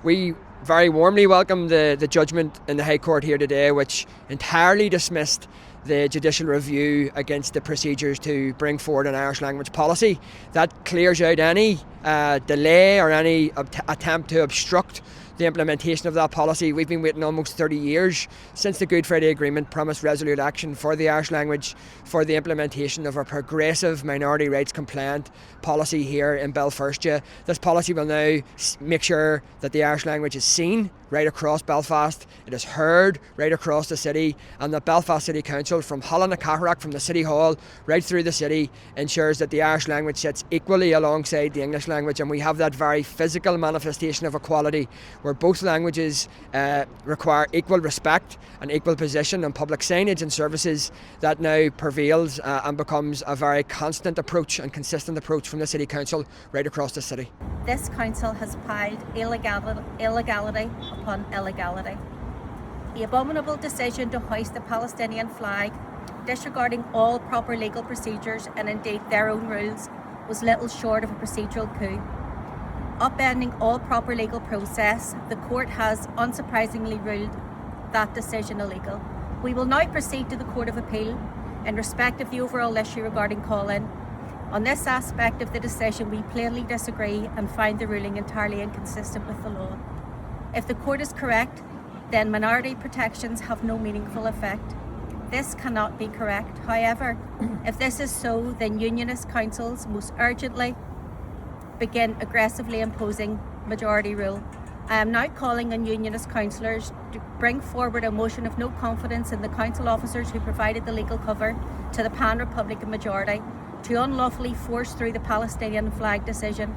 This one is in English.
We very warmly welcome the judgment in the High Court here today, which entirely dismissed the judicial review against the procedures to bring forward an Irish language policy. That clears out any delay or any attempt to obstruct the implementation of that policy. We've been waiting almost 30 years since the Good Friday Agreement promised resolute action for the Irish language for the implementation of a progressive minority rights compliant policy here in Belfast. This policy will now make sure that the Irish language is seen right across Belfast, it is heard right across the city, and the Belfast City Council, from Holland to Cataract, from the City Hall right through the city, ensures that the Irish language sits equally alongside the English language, and we have that very physical manifestation of equality where both languages require equal respect and equal position in public signage and services. That now prevails and becomes a very constant approach and consistent approach from the City Council right across the city. This council has piled illegality upon illegality. The abominable decision to hoist the Palestinian flag, disregarding all proper legal procedures and indeed their own rules, was little short of a procedural coup. Upending all proper legal process, the court has unsurprisingly ruled that decision illegal. We will now proceed to the Court of Appeal in respect of the overall issue regarding call-in. On this aspect of the decision, we plainly disagree and find the ruling entirely inconsistent with the law. If the court is correct, then minority protections have no meaningful effect. This cannot be correct. However, if this is so, then unionist councils most urgently begin aggressively imposing majority rule. I am now calling on unionist councillors to bring forward a motion of no confidence in the council officers who provided the legal cover to the pan-Republican majority to unlawfully force through the Palestinian flag decision